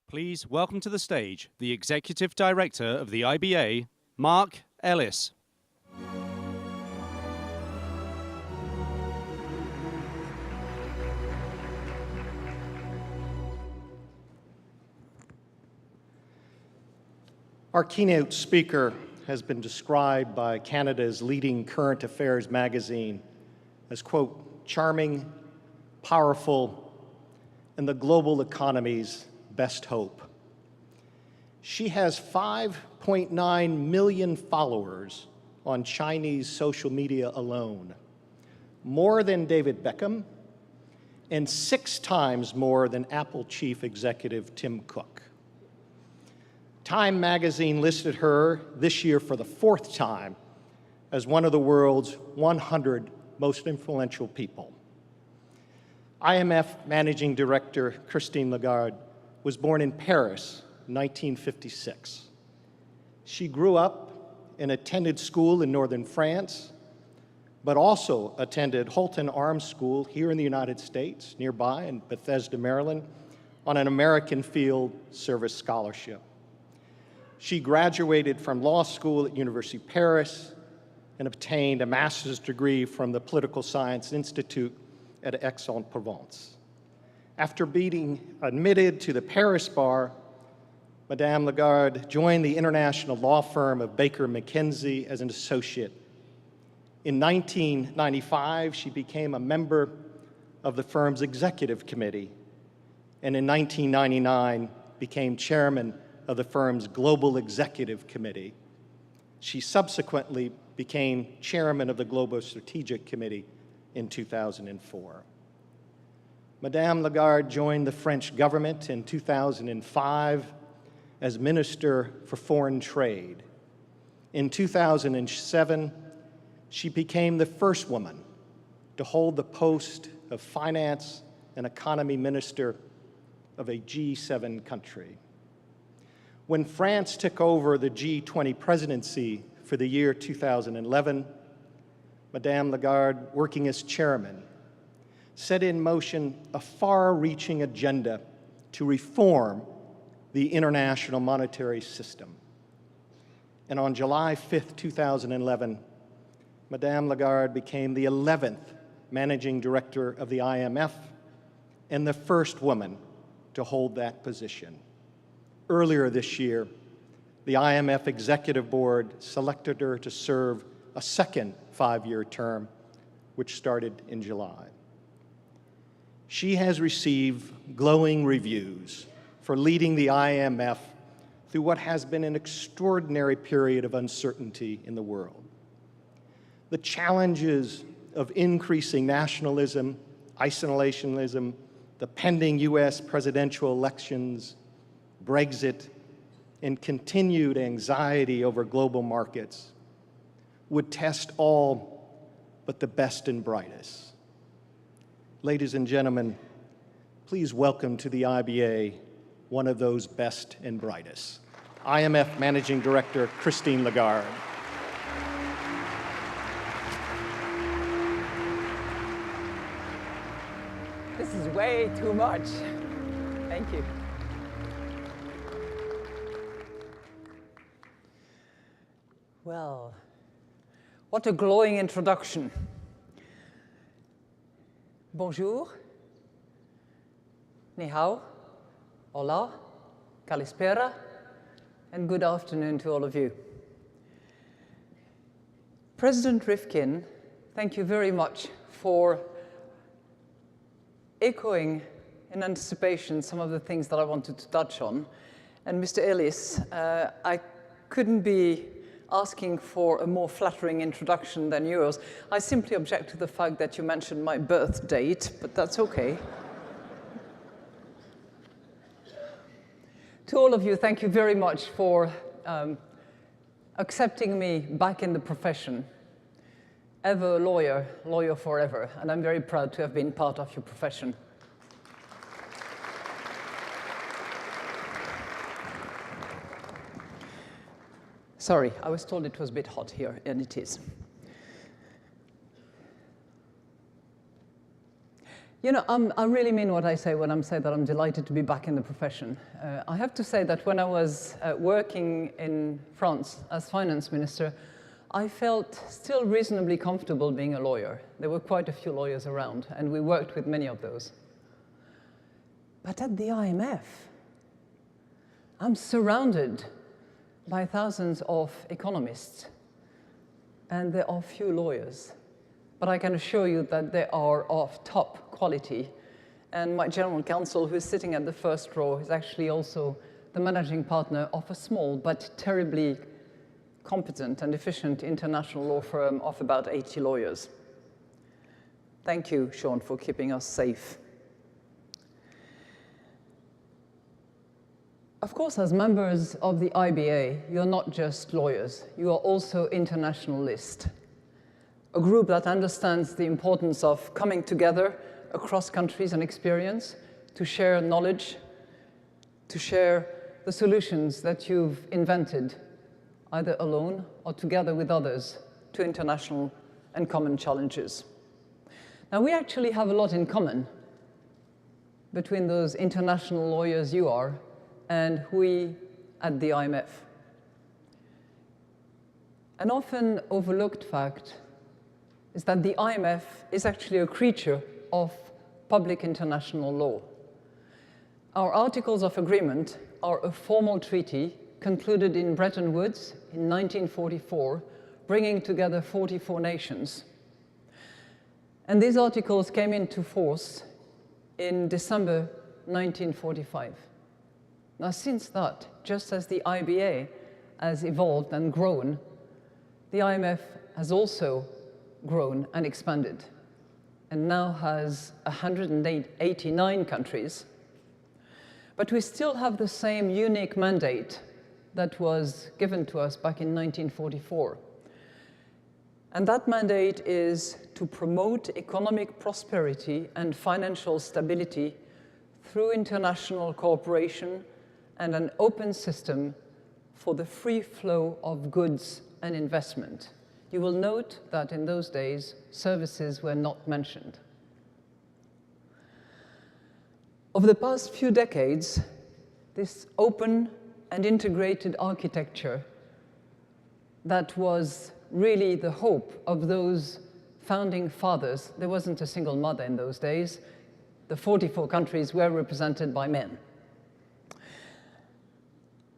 Please welcome to the stage the Executive Director of the IBA, Mark Ellis. Our keynote speaker has been described by Canada's leading current affairs magazine as, quote, charming, powerful, and the global economy's best hope. She has 5.9 million followers on Chinese social media alone, more than David Beckham, and 6 times more than Apple chief executive Tim Cook. Time magazine listed her this year for the 4th time as one of the world's 100 most influential people. IMF Managing Director Christine Lagarde was born in Paris in 1956. She grew up and attended school in northern France, but also attended Holton Arms School here in the United States, nearby in Bethesda, Maryland, on an American Field Service scholarship. She graduated from law school at University of Paris and obtained a master's degree from the Political Science Institute at Aix-en-Provence. After being admitted to the Paris bar, Madame Lagarde joined the international law firm of Baker McKenzie as an associate. In 1995, she became a member of the firm's executive committee, and in 1999 became chairman of the firm's Global Executive Committee. She subsequently became chairman of the Global Strategic Committee in 2004. Madame Lagarde joined the French government in 2005 as Minister for Foreign Trade. In 2007, she became the first woman to hold the post of Finance and Economy Minister of a G7 country. When France took over the G20 presidency for the year 2011, Madame Lagarde, working as chairman, set in motion a far-reaching agenda to reform the international monetary system. And on July 5th, 2011, Madame Lagarde became the 11th managing director of the IMF and the first woman to hold that position. Earlier this year, the IMF Executive Board selected her to serve a second 5-year term, which started in July. She has received glowing reviews for leading the IMF through what has been an extraordinary period of uncertainty in the world. The challenges of increasing nationalism, isolationism, the pending US presidential elections, Brexit, and continued anxiety over global markets would test all but the best and brightest. Ladies and gentlemen, please welcome to the IBA one of those best and brightest, IMF Managing Director Christine Lagarde. This is way too much. Thank you. Well, what a glowing introduction. Bonjour, ni hao, hola, kalispera, and good afternoon to all of you. President Rifkin, thank you very much for echoing in anticipation some of the things that I wanted to touch on. And Mr. Ellis, I couldn't be asking for a more flattering introduction than yours. I simply object to the fact that you mentioned my birth date, but that's okay. To all of you, thank you very much for accepting me back in the profession. Ever a lawyer, lawyer forever, and I'm very proud to have been part of your profession. Sorry, I was told it was a bit hot here, and it is. You know, I really mean what I say when I say that I'm delighted to be back in the profession. I have to say that when I was working in France as finance minister, I felt still reasonably comfortable being a lawyer. There were quite a few lawyers around, and we worked with many of those. But at the IMF, I'm surrounded by thousands of economists, and there are few lawyers. But I can assure you that they are of top quality. And my general counsel, who is sitting at the first row, is actually also the managing partner of a small but terribly competent and efficient international law firm of about 80 lawyers. Thank you, Sean, for keeping us safe. Of course, as members of the IBA, you're not just lawyers, you are also internationalists. A group that understands the importance of coming together across countries and experience to share knowledge, to share the solutions that you've invented, either alone or together with others, to international and common challenges. Now, we actually have a lot in common between those international lawyers you are and we at the IMF. An often overlooked fact is that the IMF is actually a creature of public international law. Our Articles of Agreement are a formal treaty concluded in Bretton Woods in 1944, bringing together 44 nations. And these articles came into force in December 1945. Now, since that, just as the IBA has evolved and grown, the IMF has also grown and expanded, and now has 189 countries. But we still have the same unique mandate that was given to us back in 1944. And that mandate is to promote economic prosperity and financial stability through international cooperation and an open system for the free flow of goods and investment. You will note that in those days, services were not mentioned. Over the past few decades, this open and integrated architecture that was really the hope of those founding fathers, there wasn't a single mother in those days, the 44 countries were represented by men.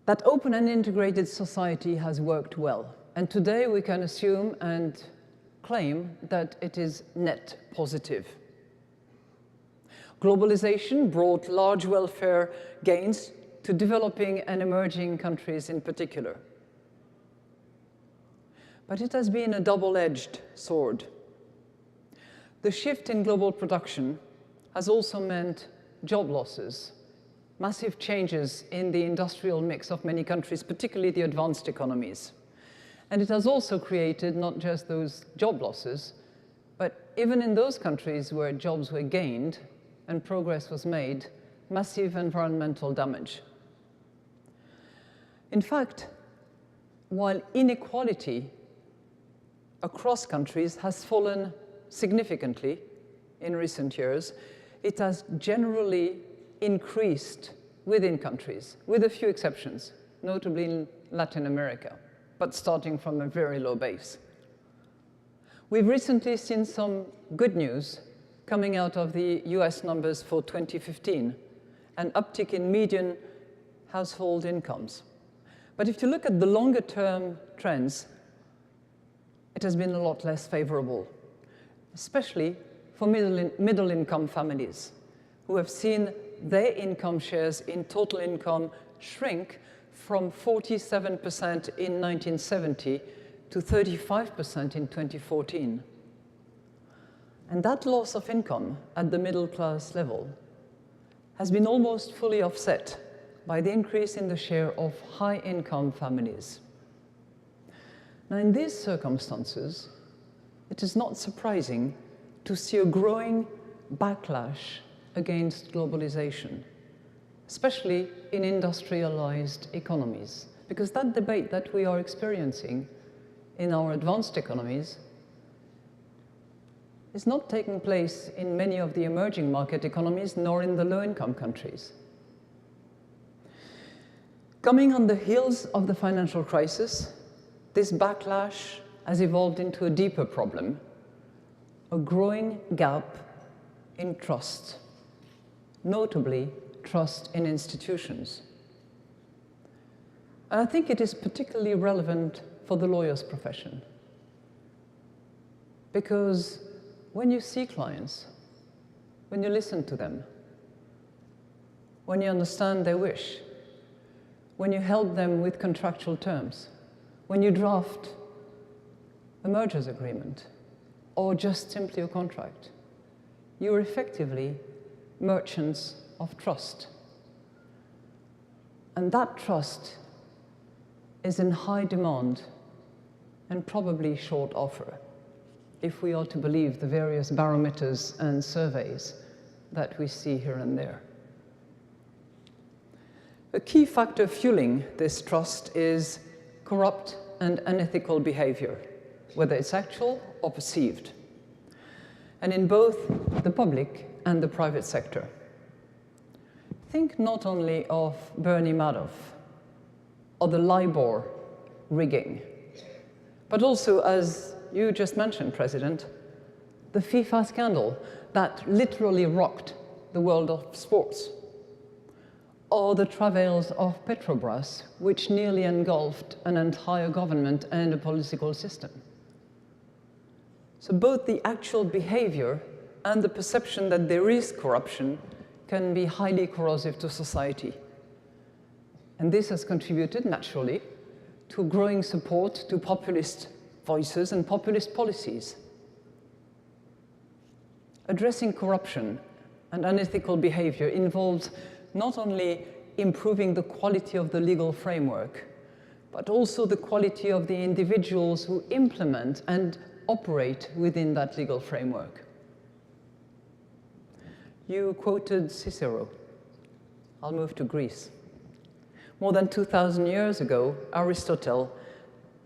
That open and integrated society has worked well. And today we can assume and claim that it is net positive. Globalization brought large welfare gains to developing and emerging countries in particular. But it has been a double-edged sword. The shift in global production has also meant job losses, massive changes in the industrial mix of many countries, particularly the advanced economies. And it has also created not just those job losses, but even in those countries where jobs were gained and progress was made, massive environmental damage. In fact, while inequality across countries has fallen significantly in recent years, it has generally increased within countries, with a few exceptions, notably in Latin America, but starting from a very low base. We've recently seen some good news coming out of the US numbers for 2015, an uptick in median household incomes. But if you look at the longer-term trends, it has been a lot less favorable, especially for middle-income families who have seen their income shares in total income shrink from 47% in 1970 to 35% in 2014. And that loss of income at the middle class level has been almost fully offset by the increase in the share of high-income families. Now, in these circumstances, it is not surprising to see a growing backlash against globalization, especially in industrialized economies, because that debate that we are experiencing in our advanced economies is not taking place in many of the emerging market economies, nor in the low-income countries. Coming on the heels of the financial crisis, this backlash has evolved into a deeper problem, a growing gap in trust, notably trust in institutions. And I think it is particularly relevant for the lawyer's profession, because when you see clients, when you listen to them, when you understand their wish, when you help them with contractual terms, when you draft a mergers agreement, or just simply a contract, you're effectively merchants of trust. And that trust is in high demand and probably short offer, if we are to believe the various barometers and surveys that we see here and there. A key factor fueling this trust is corrupt and unethical behavior, whether it's actual or perceived, and in both the public and the private sector. Think not only of Bernie Madoff or the LIBOR rigging, but also, as you just mentioned, President, the FIFA scandal that literally rocked the world of sports, or the travails of Petrobras, which nearly engulfed an entire government and a political system. So both the actual behavior and the perception that there is corruption can be highly corrosive to society. And this has contributed, naturally, to growing support to populist voices and populist policies. Addressing corruption and unethical behavior involves not only improving the quality of the legal framework, but also the quality of the individuals who implement and operate within that legal framework. You quoted Cicero. I'll move to Greece. More than 2,000 years ago, Aristotle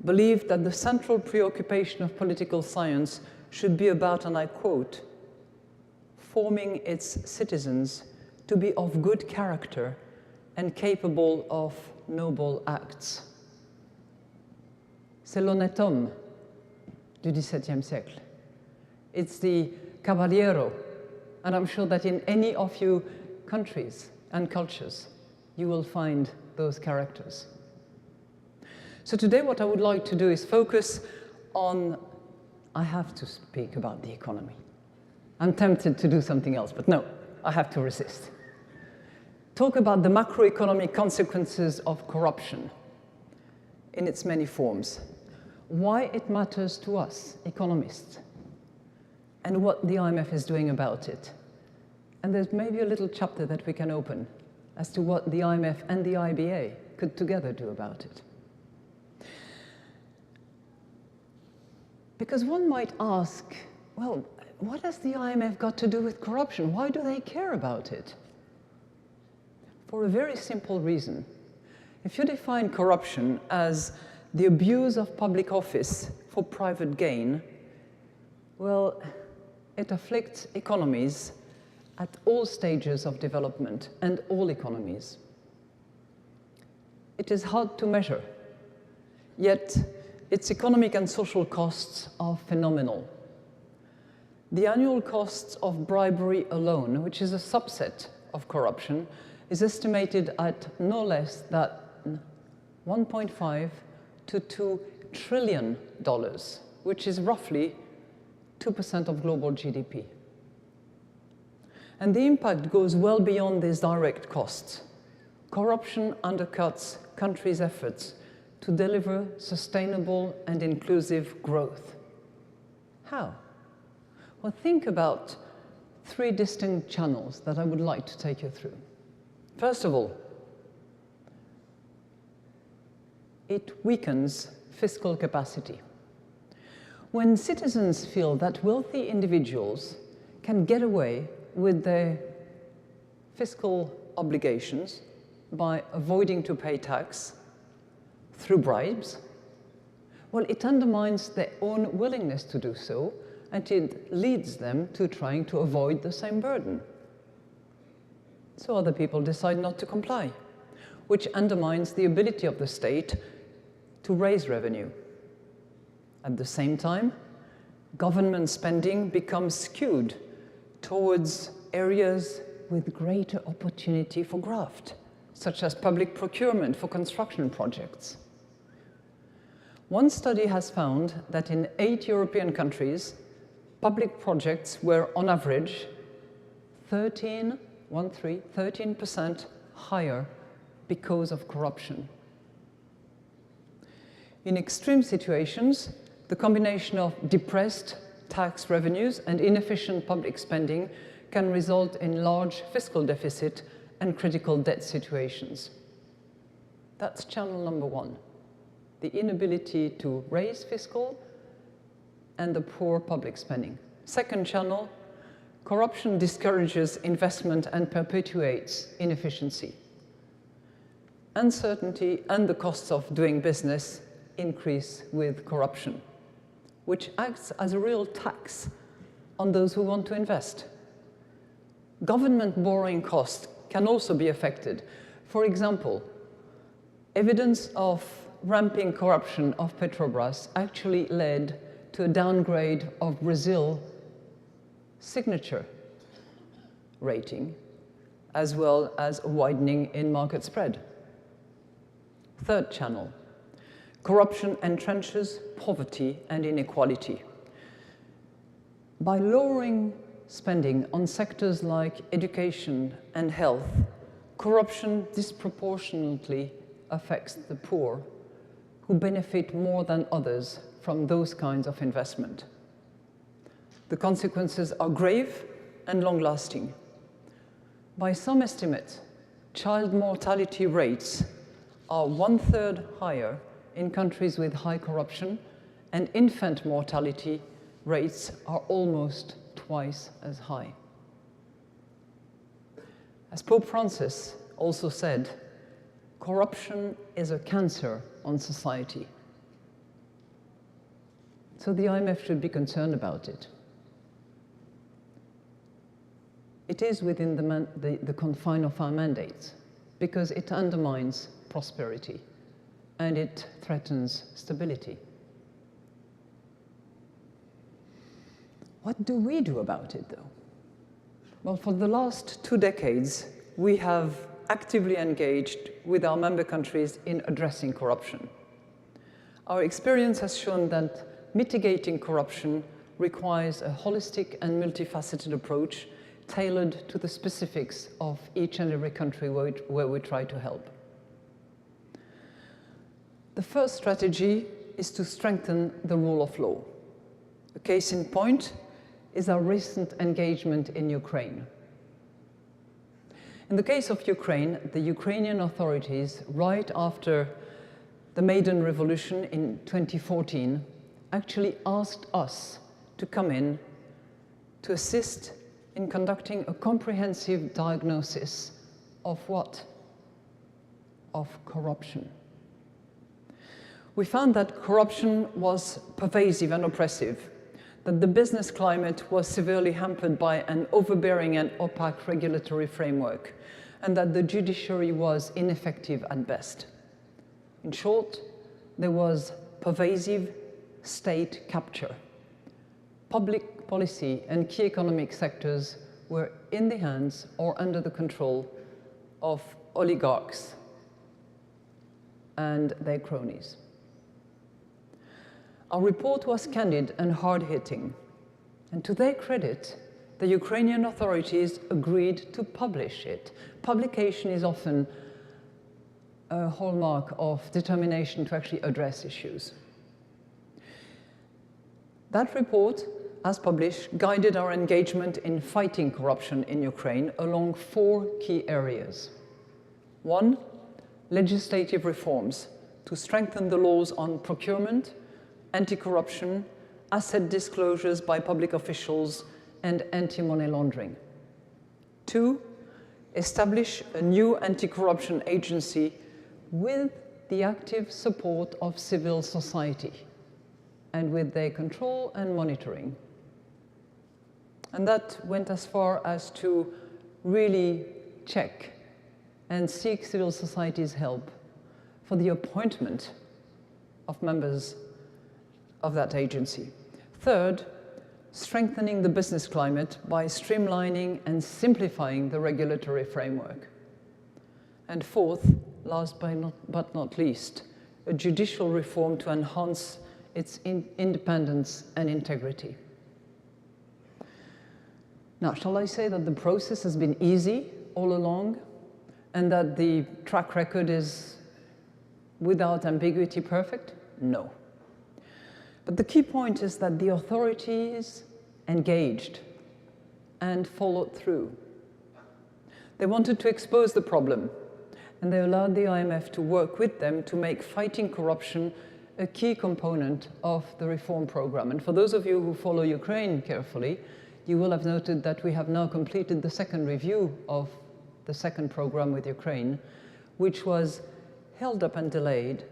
believed that the central preoccupation of political science should be about, and I quote, forming its citizens to be of good character and capable of noble acts. C'est l'honnête homme du XVIIe siècle. It's the caballero, and I'm sure that in any of your countries and cultures, you will find those characters. So today what I would like to do is focus on, I have to speak about the economy. I'm tempted to do something else, but no, I have to resist. Talk about the macroeconomic consequences of corruption in its many forms, why it matters to us, economists, and what the IMF is doing about it. And there's maybe a little chapter that we can open as to what the IMF and the IBA could together do about it. Because one might ask, well, what has the IMF got to do with corruption? Why do they care about it? For a very simple reason. If you define corruption as the abuse of public office for private gain, well, it afflicts economies at all stages of development and all economies. It is hard to measure, yet its economic and social costs are phenomenal. The annual costs of bribery alone, which is a subset of corruption, is estimated at no less than $1.5 to $2 trillion, which is roughly 2% of global GDP. And the impact goes well beyond these direct costs. Corruption undercuts countries' efforts to deliver sustainable and inclusive growth. How? Well, think about three distinct channels that I would like to take you through. First of all, it weakens fiscal capacity. When citizens feel that wealthy individuals can get away with their fiscal obligations by avoiding to pay tax through bribes, well, it undermines their own willingness to do so, and it leads them to trying to avoid the same burden. So other people decide not to comply, which undermines the ability of the state to raise revenue. At the same time, government spending becomes skewed towards areas with greater opportunity for graft, such as public procurement for construction projects. One study has found that in 8 European countries, public projects were on average 13% higher because of corruption. In extreme situations, the combination of depressed tax revenues and inefficient public spending can result in large fiscal deficit and critical debt situations. That's channel number one, the inability to raise fiscal and the poor public spending. Second channel, corruption discourages investment and perpetuates inefficiency. Uncertainty and the costs of doing business increase with corruption, which acts as a real tax on those who want to invest. Government borrowing costs can also be affected. For example, evidence of ramping corruption of Petrobras actually led to a downgrade of Brazil's signature rating, as well as a widening in market spread. Third channel, corruption entrenches poverty and inequality. By lowering spending on sectors like education and health, corruption disproportionately affects the poor, who benefit more than others from those kinds of investment. The consequences are grave and long-lasting. By some estimates, child mortality rates are 1/3 higher in countries with high corruption, and infant mortality rates are almost twice as high. As Pope Francis also said, corruption is a cancer on society. So the IMF should be concerned about it. It is within the confine of our mandates, because it undermines prosperity and it threatens stability. What do we do about it, though? Well, for the last 2 decades, we have actively engaged with our member countries in addressing corruption. Our experience has shown that mitigating corruption requires a holistic and multifaceted approach tailored to the specifics of each and every country where we try to help. The first strategy is to strengthen the rule of law. A case in point is our recent engagement in Ukraine. In the case of Ukraine, the Ukrainian authorities, right after the Maidan Revolution in 2014, actually asked us to come in to assist in conducting a comprehensive diagnosis of what? Of corruption. We found that corruption was pervasive and oppressive, that the business climate was severely hampered by an overbearing and opaque regulatory framework, and that the judiciary was ineffective at best. In short, there was pervasive state capture. Public policy and key economic sectors were in the hands or under the control of oligarchs and their cronies. Our report was candid and hard-hitting, and to their credit, the Ukrainian authorities agreed to publish it. Publication is often a hallmark of determination to actually address issues. That report, as published, guided our engagement in fighting corruption in Ukraine along 4 key areas. 1, legislative reforms to strengthen the laws on procurement, anti-corruption, asset disclosures by public officials, and anti-money laundering. 2, establish a new anti-corruption agency with the active support of civil society and with their control and monitoring. And that went as far as to really check and seek civil society's help for the appointment of members of that agency. Third, strengthening the business climate by streamlining and simplifying the regulatory framework. And fourth, last but not least, a judicial reform to enhance its independence and integrity. Now, shall I say that the process has been easy all along and that the track record is without ambiguity perfect? No. But the key point is that the authorities engaged and followed through. They wanted to expose the problem, and they allowed the IMF to work with them to make fighting corruption a key component of the reform program. And for those of you who follow Ukraine carefully, you will have noted that we have now completed the second review of the second program with Ukraine, which was held up and delayed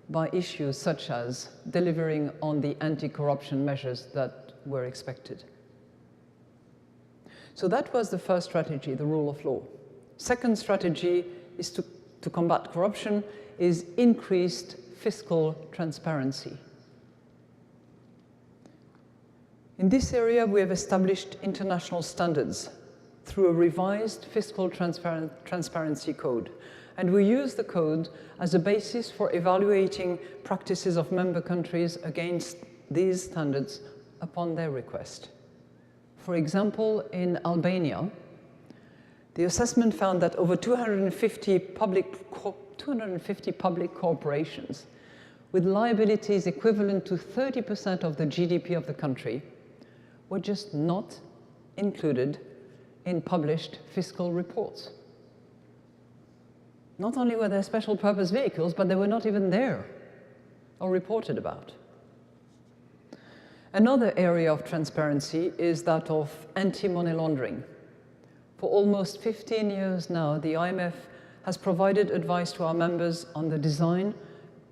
by issues such as delivering on the anti-corruption measures that were expected. So that was the first strategy, the rule of law. Second strategy is to combat corruption, is increased fiscal transparency. In this area, we have established international standards through a revised fiscal transparency code. And we use the code as a basis for evaluating practices of member countries against these standards upon their request. For example, in Albania, the assessment found that over 250 public corporations with liabilities equivalent to 30% of the GDP of the country were just not included in published fiscal reports. Not only were there special purpose vehicles, but they were not even there or reported about. Another area of transparency is that of anti-money laundering. For almost 15 years now, the IMF has provided advice to our members on the design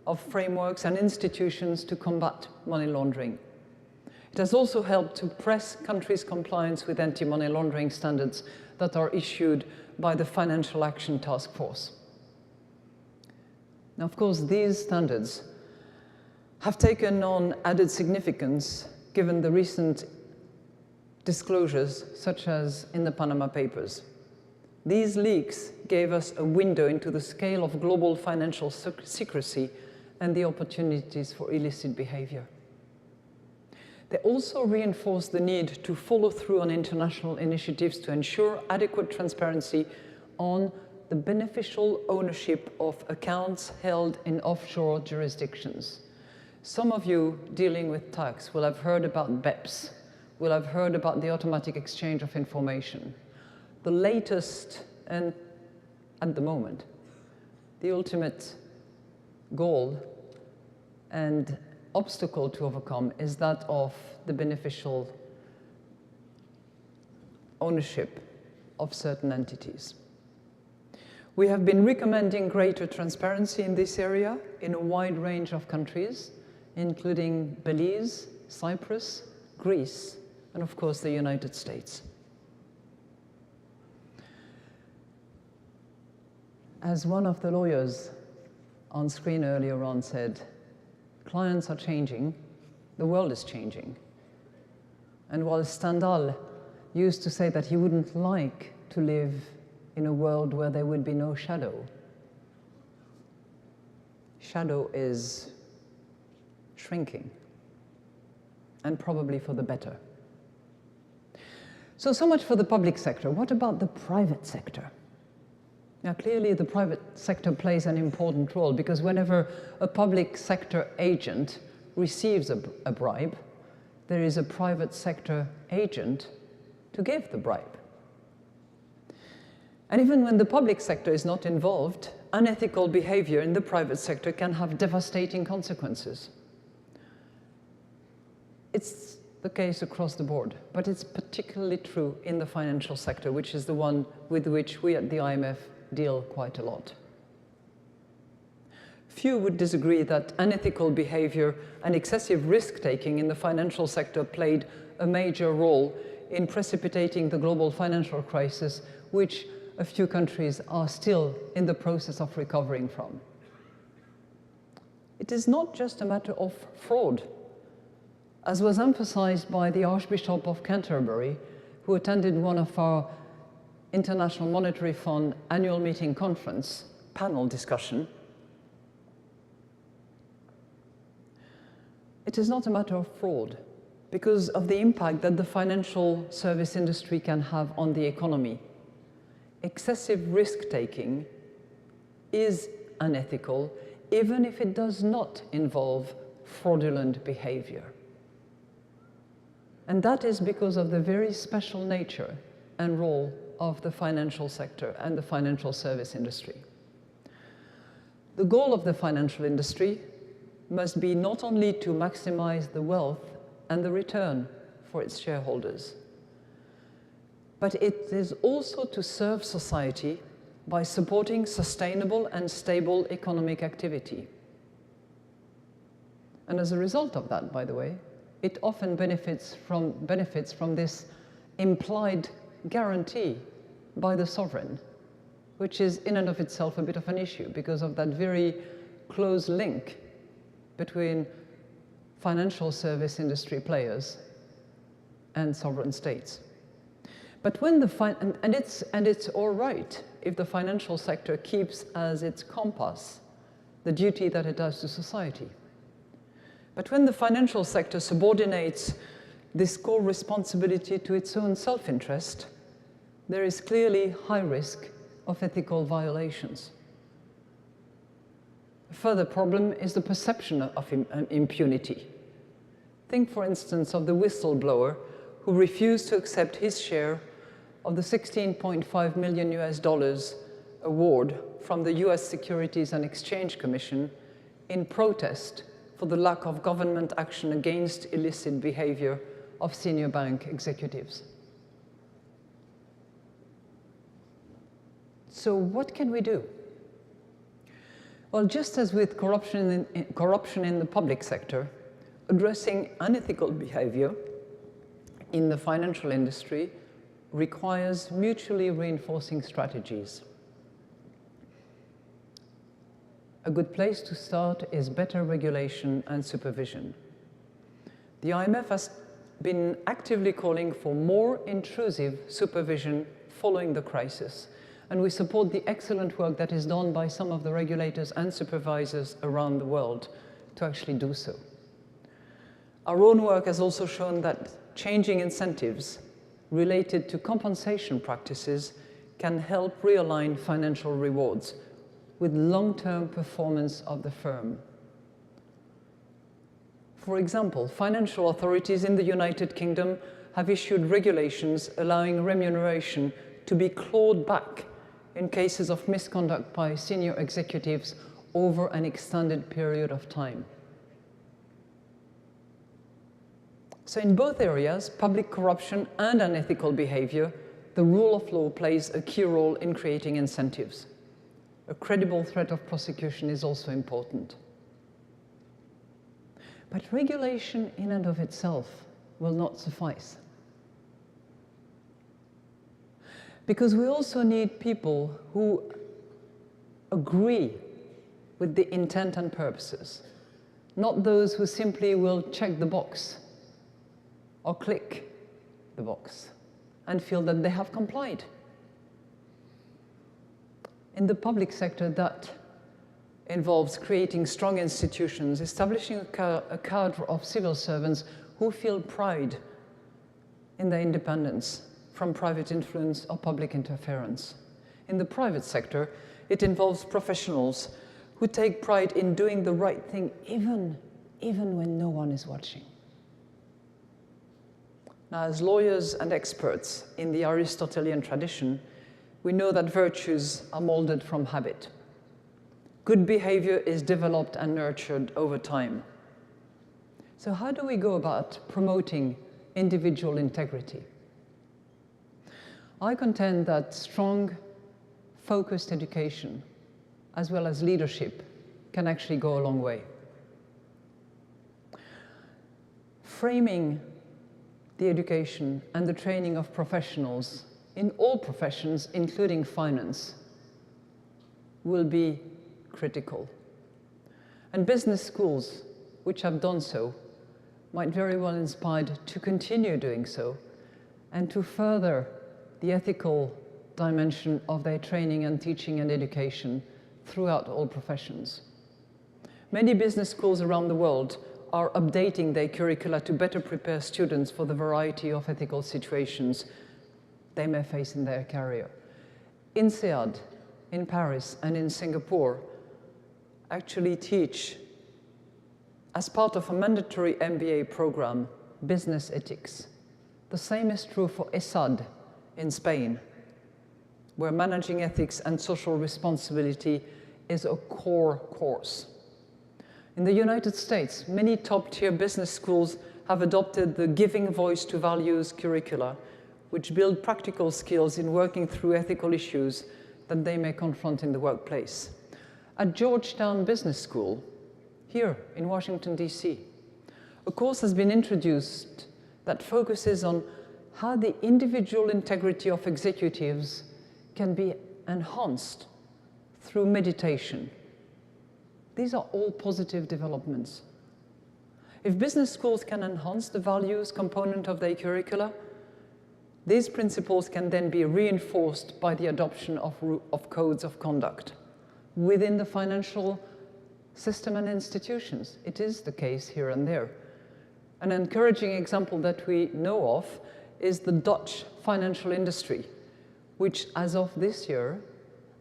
of frameworks and institutions to combat money laundering. It has also helped to press countries' compliance with anti-money laundering standards that are issued by the Financial Action Task Force. Now, of course, these standards have taken on added significance given the recent disclosures, such as in the Panama Papers. These leaks gave us a window into the scale of global financial secrecy and the opportunities for illicit behavior. They also reinforced the need to follow through on international initiatives to ensure adequate transparency on the beneficial ownership of accounts held in offshore jurisdictions. Some of you dealing with tax will have heard about BEPS, will have heard about the automatic exchange of information. The latest, and at the moment, the ultimate goal and obstacle to overcome is that of the beneficial ownership of certain entities. We have been recommending greater transparency in this area in a wide range of countries, including Belize, Cyprus, Greece, and of course the United States. As one of the lawyers on screen earlier on said, clients are changing, the world is changing. And while Stendhal used to say that he wouldn't like to live in a world where there would be no shadow, shadow is shrinking, and probably for the better. So much for the public sector. What about the private sector? Now, clearly, the private sector plays an important role because whenever a public sector agent receives a bribe, there is a private sector agent to give the bribe. And even when the public sector is not involved, unethical behavior in the private sector can have devastating consequences. It's the case across the board, but it's particularly true in the financial sector, which is the one with which we at the IMF deal quite a lot. Few would disagree that unethical behavior and excessive risk-taking in the financial sector played a major role in precipitating the global financial crisis, which a few countries are still in the process of recovering from. It is not just a matter of fraud, as was emphasized by the Archbishop of Canterbury, who attended one of our International Monetary Fund annual meeting conference panel discussion. It is not a matter of fraud because of the impact that the financial service industry can have on the economy. Excessive risk-taking is unethical, even if it does not involve fraudulent behavior. And that is because of the very special nature and role of the financial sector and the financial service industry. The goal of the financial industry must be not only to maximize the wealth and the return for its shareholders, but it is also to serve society by supporting sustainable and stable economic activity. And as a result of that, by the way, it often benefits from this implied guarantee by the sovereign, which is in and of itself a bit of an issue because of that very close link between financial service industry players and sovereign states. But when it's all right if the financial sector keeps as its compass the duty that it does to society. But when the financial sector subordinates this core responsibility to its own self-interest, there is clearly high risk of ethical violations. A further problem is the perception of impunity. Think, for instance, of the whistleblower who refused to accept his share of the $16.5 million award from the US Securities and Exchange Commission in protest for the lack of government action against illicit behavior of senior bank executives. So what can we do? Well, just as with corruption in the public sector, addressing unethical behavior in the financial industry requires mutually reinforcing strategies. A good place to start is better regulation and supervision. The IMF has been actively calling for more intrusive supervision following the crisis, and we support the excellent work that is done by some of the regulators and supervisors around the world to actually do so. Our own work has also shown that changing incentives related to compensation practices can help realign financial rewards with long-term performance of the firm. For example, financial authorities in the United Kingdom have issued regulations allowing remuneration to be clawed back in cases of misconduct by senior executives over an extended period of time. So in both areas, public corruption and unethical behavior, the rule of law plays a key role in creating incentives. A credible threat of prosecution is also important. But regulation in and of itself will not suffice. Because we also need people who agree with the intent and purposes, not those who simply will check the box or click the box and feel that they have complied. In the public sector, that involves creating strong institutions, establishing a cadre of civil servants who feel pride in their independence from private influence or public interference. In the private sector, it involves professionals who take pride in doing the right thing even when no one is watching. Now, as lawyers and experts in the Aristotelian tradition, we know that virtues are molded from habit. Good behavior is developed and nurtured over time. So how do we go about promoting individual integrity? I contend that strong, focused education, as well as leadership, can actually go a long way. Framing the education and the training of professionals in all professions, including finance, will be critical. And business schools, which have done so, might very well be inspired to continue doing so and to further the ethical dimension of their training and teaching and education throughout all professions. Many business schools around the world are updating their curricula to better prepare students for the variety of ethical situations they may face in their career. INSEAD in Paris and in Singapore actually teach, as part of a mandatory MBA program, business ethics. The same is true for ESAD in Spain, where managing ethics and social responsibility is a core course. In the United States, many top-tier business schools have adopted the Giving Voice to Values curricula, which build practical skills in working through ethical issues that they may confront in the workplace. At Georgetown Business School, here in Washington, D.C., a course has been introduced that focuses on how the individual integrity of executives can be enhanced through meditation. These are all positive developments. If business schools can enhance the values component of their curricula, these principles can then be reinforced by the adoption of codes of conduct within the financial system and institutions. It is the case here and there. An encouraging example that we know of is the Dutch financial industry, which as of this year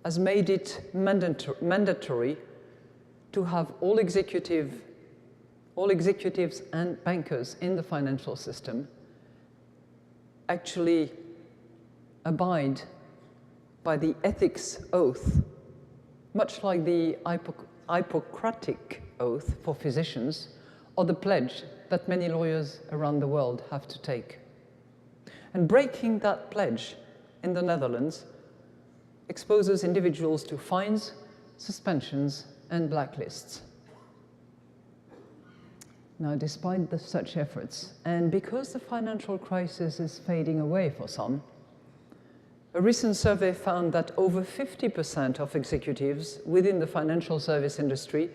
has made it mandatory to have all executives and bankers in the financial system actually abide by the ethics oath, much like the Hippocratic oath for physicians, or the pledge that many lawyers around the world have to take. And breaking that pledge in the Netherlands exposes individuals to fines, suspensions, and blacklists. Now, despite such efforts, and because the financial crisis is fading away for some, a recent survey found that over 50% of executives within the financial service industry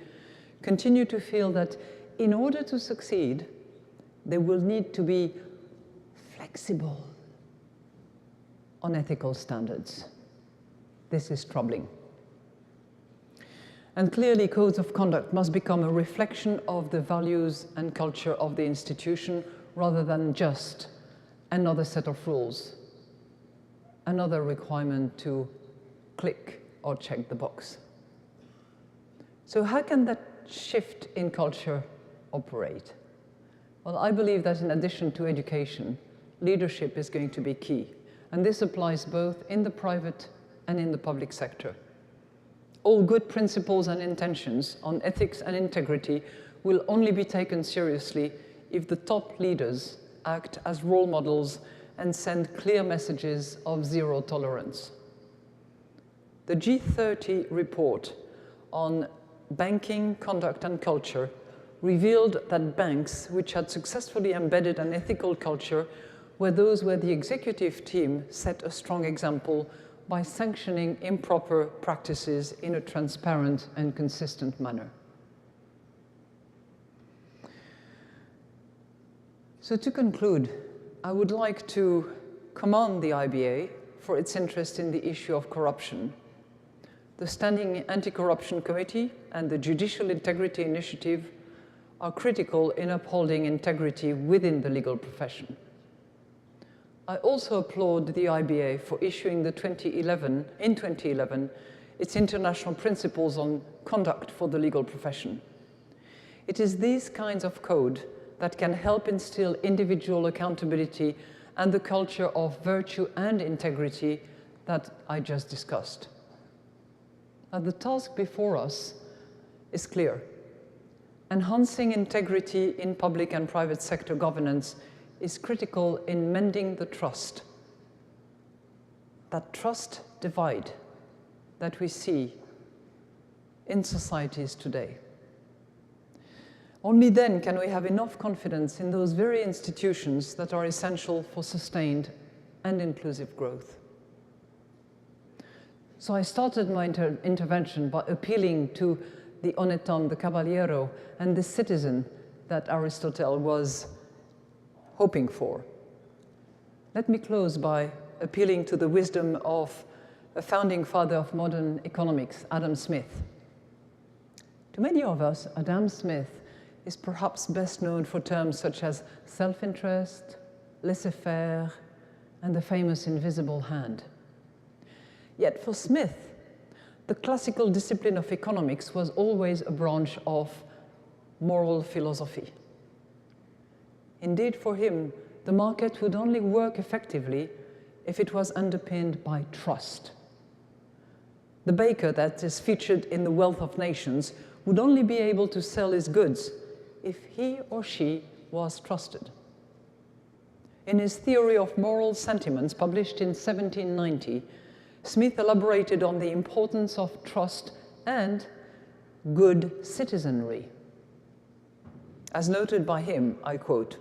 continue to feel that in order to succeed, they will need to be flexible on ethical standards. This is troubling. And clearly, codes of conduct must become a reflection of the values and culture of the institution rather than just another set of rules, another requirement to click or check the box. So how can that shift in culture operate? Well, I believe that in addition to education, leadership is going to be key. And this applies both in the private and in the public sector. All good principles and intentions on ethics and integrity will only be taken seriously if the top leaders act as role models and send clear messages of zero tolerance. The G30 report on banking, conduct, and culture revealed that banks which had successfully embedded an ethical culture were those where the executive team set a strong example by sanctioning improper practices in a transparent and consistent manner. So to conclude, I would like to commend the IBA for its interest in the issue of corruption. The Standing Anti-Corruption Committee and the Judicial Integrity Initiative are critical in upholding integrity within the legal profession. I also applaud the IBA for issuing in 2011, its international principles on conduct for the legal profession. It is these kinds of code that can help instill individual accountability and the culture of virtue and integrity that I just discussed. Now, the task before us is clear. Enhancing integrity in public and private sector governance is critical in mending the trust, that trust divide that we see in societies today. Only then can we have enough confidence in those very institutions that are essential for sustained and inclusive growth. So I started my intervention by appealing to the honnête homme, the caballero, and the citizen that Aristotle was hoping for. Let me close by appealing to the wisdom of a founding father of modern economics, Adam Smith. To many of us, Adam Smith is perhaps best known for terms such as self-interest, laissez-faire, and the famous invisible hand. Yet for Smith, the classical discipline of economics was always a branch of moral philosophy. Indeed, for him, the market would only work effectively if it was underpinned by trust. The baker that is featured in The Wealth of Nations would only be able to sell his goods if he or she was trusted. In his Theory of Moral Sentiments, published in 1790, Smith elaborated on the importance of trust and good citizenry. As noted by him, I quote,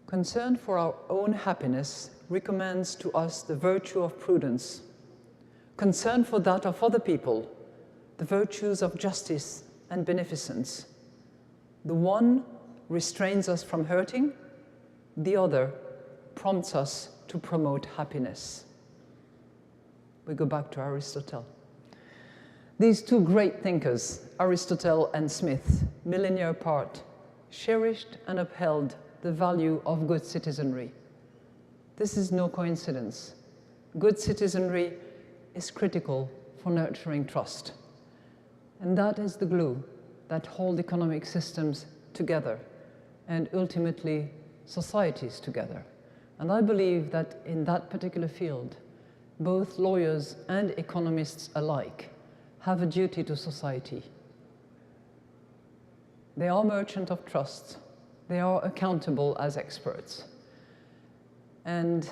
"Concern for our own happiness recommends to us the virtue of prudence. Concern for that of other people, the virtues of justice and beneficence. The one restrains us from hurting, the other prompts us to promote happiness." We go back to Aristotle. These two great thinkers, Aristotle and Smith, millennia apart, cherished and upheld the value of good citizenry. This is no coincidence. Good citizenry is critical for nurturing trust. And that is the glue that hold economic systems together and ultimately societies together. And I believe that in that particular field, both lawyers and economists alike have a duty to society. They are merchants of trust. They are accountable as experts. And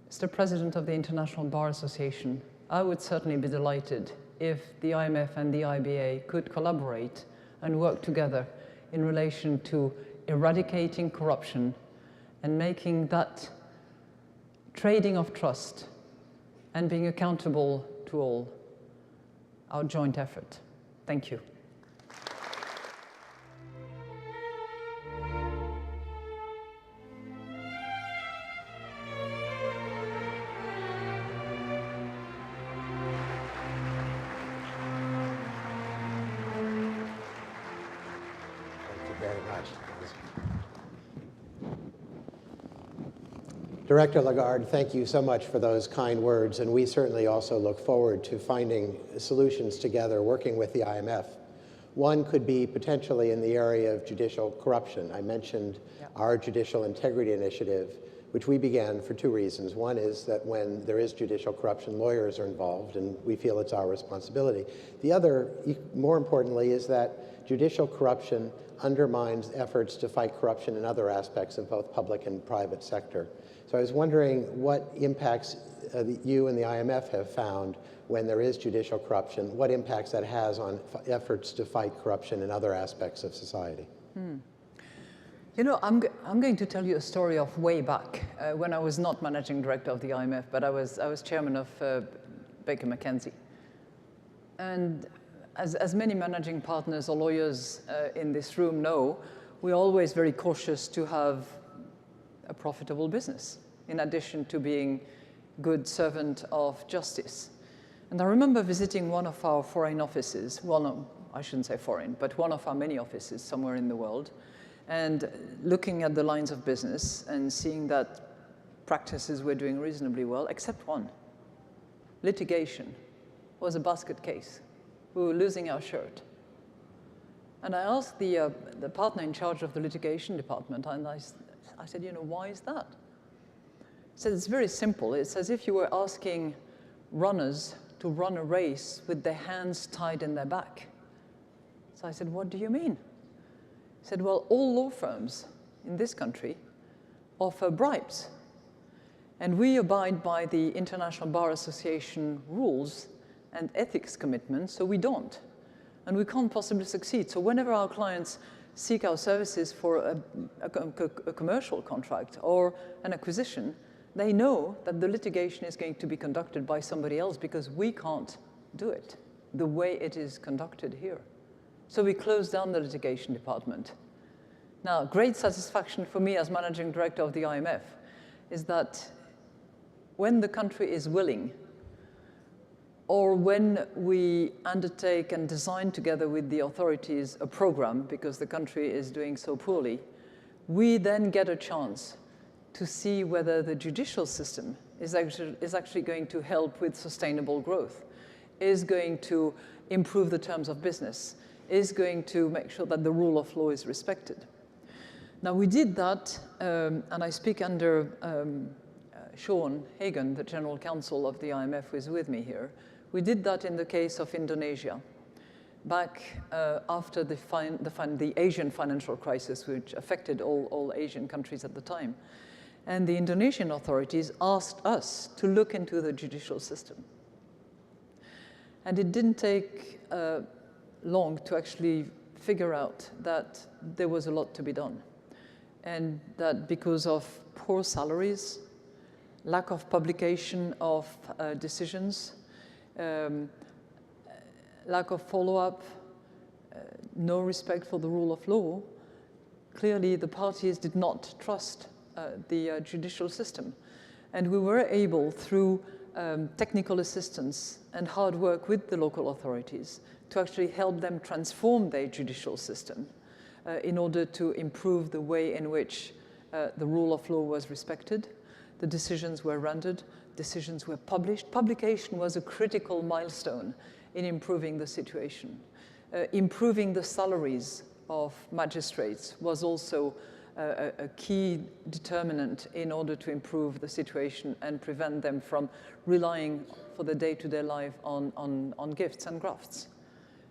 Mr. President of the International Bar Association, I would certainly be delighted if the IMF and the IBA could collaborate and work together in relation to eradicating corruption and making that trading of trust and being accountable to all our joint effort. Thank you. Director Lagarde, thank you so much for those kind words, and we certainly also look forward to finding solutions together, working with the IMF. One could be potentially in the area of judicial corruption. I mentioned our Judicial Integrity Initiative, which we began for two reasons. One is that when there is judicial corruption, lawyers are involved, and we feel it's our responsibility. The other, more importantly, is that judicial corruption undermines efforts to fight corruption in other aspects of both public and private sector. So I was wondering what impacts you and the IMF have found when there is judicial corruption, what impacts that has on efforts to fight corruption in other aspects of society. You know, I'm going to tell you a story of way back when I was not managing director of the IMF, but I was chairman of Baker McKenzie. And as many managing partners or lawyers in this room know, we're always very cautious to have a profitable business, in addition to being good servant of justice. And I remember visiting one of our foreign offices, well, no, I shouldn't say foreign, but one of our many offices somewhere in the world, and looking at the lines of business and seeing that practices were doing reasonably well, except one. Litigation was a basket case. We were losing our shirt. And I asked the partner in charge of the litigation department, and I said, you know, why is that? He said, it's very simple. It's as if you were asking runners to run a race with their hands tied in their back. So I said, what do you mean? He said, well, all law firms in this country offer bribes. And we abide by the International Bar Association rules and ethics commitments, so we don't. and we can't possibly succeed. So whenever our clients seek our services for a commercial contract or an acquisition, they know that the litigation is going to be conducted by somebody else because we can't do it the way it is conducted here. So we closed down the litigation department. Now, great satisfaction for me as managing director of the IMF is that when the country is willing, or when we undertake and design together with the authorities a program because the country is doing so poorly, we then get a chance to see whether the judicial system is actually going to help with sustainable growth, is going to improve the terms of business, is going to make sure that the rule of law is respected. Now, we did that, and I speak under Sean Hagan, the General Counsel of the IMF, who is with me here. We did that in the case of Indonesia, back after the Asian financial crisis, which affected all Asian countries at the time. And the Indonesian authorities asked us to look into the judicial system. And it didn't take long to actually figure out that there was a lot to be done. And that because of poor salaries, lack of publication of decisions, lack of follow-up, no respect for the rule of law, clearly the parties did not trust the judicial system. And we were able, through technical assistance and hard work with the local authorities, to actually help them transform their judicial system in order to improve the way in which the rule of law was respected, the decisions were rendered, decisions were published. Publication was a critical milestone in improving the situation. Improving the salaries of magistrates was also a key determinant in order to improve the situation and prevent them from relying for the day-to-day life on gifts and grafts.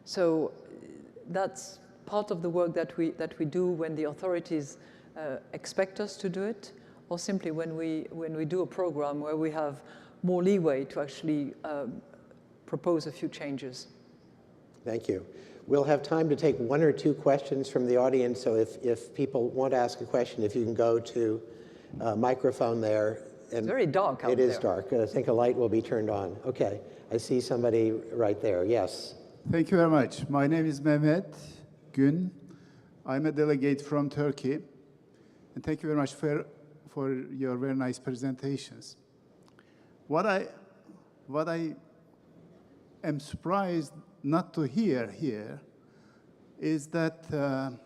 So that's part of the work that we do when the authorities expect us to do it, or simply when we do a program where we have more leeway to actually propose a few changes. Thank you. We'll have time to take one or two questions from the audience, so if people want to ask a question, if you can go to a microphone there. And it's very dark out there. It is dark. I think a light will be turned on. Okay, I see somebody right there. Yes. Thank you very much. My name is Mehmet Gün. I'm a delegate from Turkey. And thank you very much for your very nice presentations. What I am surprised not to hear here is that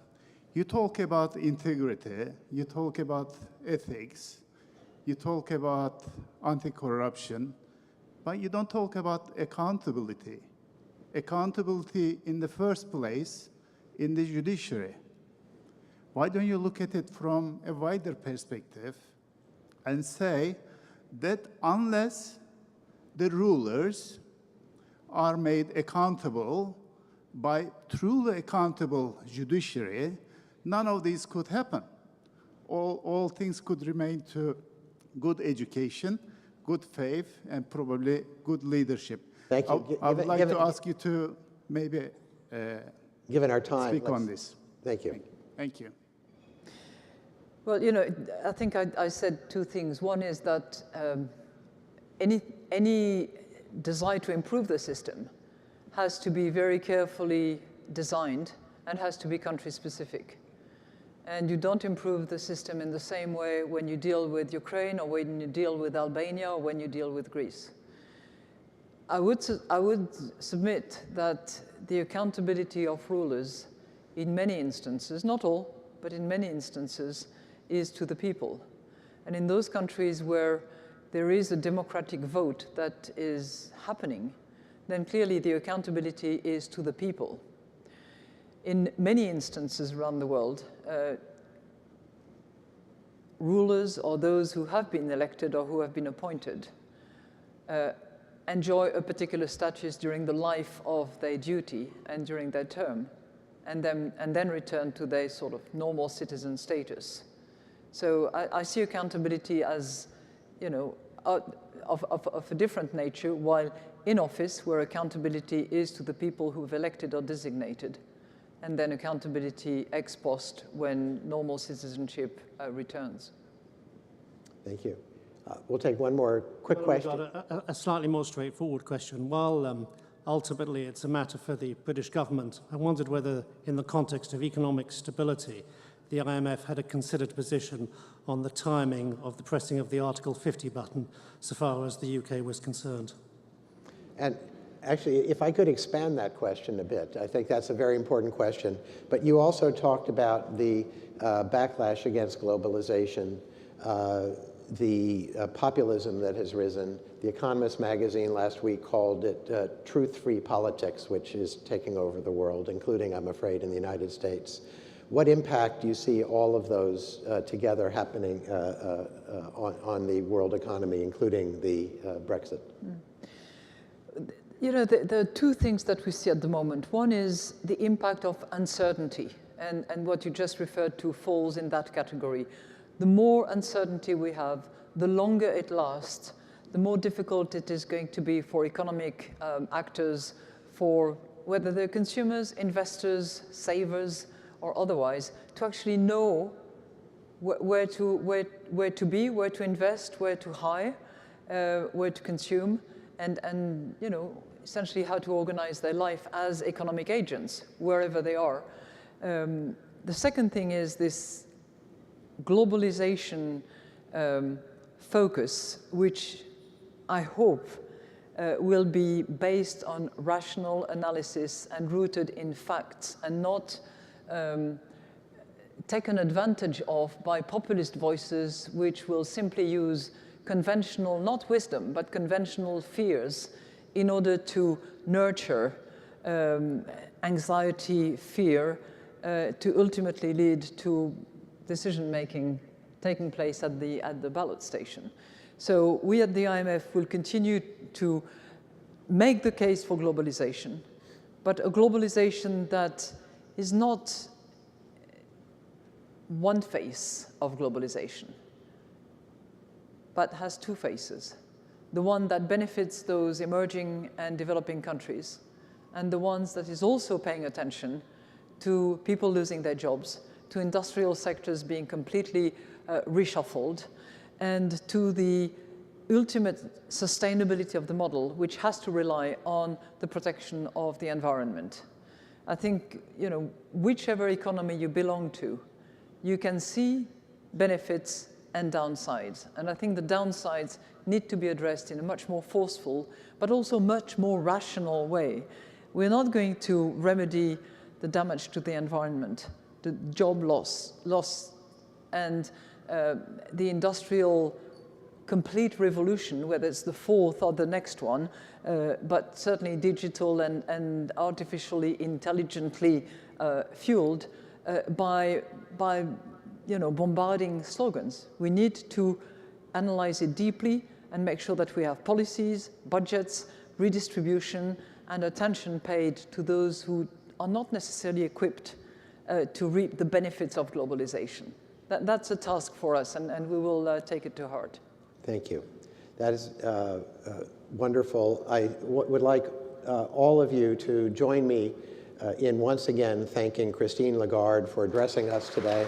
you talk about integrity, you talk about ethics, you talk about anti-corruption, but you don't talk about accountability. Accountability in the first place in the judiciary. Why don't you look at it from a wider perspective and say that unless the rulers are made accountable by truly accountable judiciary, none of these could happen. All things could remain to good education, good faith, and probably good leadership. Thank you. I would like to ask you to maybe given our time, speak on this. Thank you. Thank you. Well, you know, I think I said two things. One is that any desire to improve the system has to be very carefully designed and has to be country-specific. And you don't improve the system in the same way when you deal with Ukraine or when you deal with Albania or when you deal with Greece. I would submit that the accountability of rulers in many instances, not all, but in many instances, is to the people. And in those countries where there is a democratic vote that is happening, then clearly the accountability is to the people. In many instances around the world, rulers or those who have been elected or who have been appointed enjoy a particular status during the life of their duty and during their term, and then return to their sort of normal citizen status. So I see accountability as, you know, of a different nature, while in office, where accountability is to the people who've elected or designated, and then accountability ex post when normal citizenship returns. Thank you. We'll take one more quick question. We've got a slightly more straightforward question. While ultimately it's a matter for the British government, I wondered whether, in the context of economic stability, the IMF had a considered position on the timing of the pressing of the Article 50 button so far as the UK was concerned. And actually, if I could expand that question a bit, I think that's a very important question. But you also talked about the backlash against globalization, the populism that has risen. The Economist magazine last week called it truth-free politics, which is taking over the world, including, I'm afraid, in the United States. What impact do you see all of those together happening on the world economy, including the Brexit? You know, there are two things that we see at the moment. One is the impact of uncertainty, and what you just referred to falls in that category. The more uncertainty we have, the longer it lasts, the more difficult it is going to be for economic actors, for whether they're consumers, investors, savers, or otherwise, to actually know where to be, where to invest, where to hire, where to consume, and you know, essentially how to organize their life as economic agents, wherever they are. The second thing is this globalization focus, which I hope will be based on rational analysis and rooted in facts, and not taken advantage of by populist voices which will simply use conventional, not wisdom, but conventional fears in order to nurture anxiety, fear, to ultimately lead to decision-making taking place at the ballot station. So we at the IMF will continue to make the case for globalization, but a globalization that is not one face of globalization, but has two faces. The one that benefits those emerging and developing countries, and the ones that is also paying attention to people losing their jobs, to industrial sectors being completely reshuffled, and to the ultimate sustainability of the model, which has to rely on the protection of the environment. I think, you know, whichever economy you belong to, you can see benefits and downsides. And I think the downsides need to be addressed in a much more forceful, but also much more rational way. We're not going to remedy the damage to the environment, the job loss, and the industrial complete revolution, whether it's the fourth or the next one, but certainly digital and artificially intelligently fueled by you know, bombarding slogans. We need to analyze it deeply and make sure that we have policies, budgets, redistribution, and attention paid to those who are not necessarily equipped to reap the benefits of globalization. That's a task for us, and we will take it to heart. Thank you. That is wonderful. I would like all of you to join me in once again thanking Christine Lagarde for addressing us today.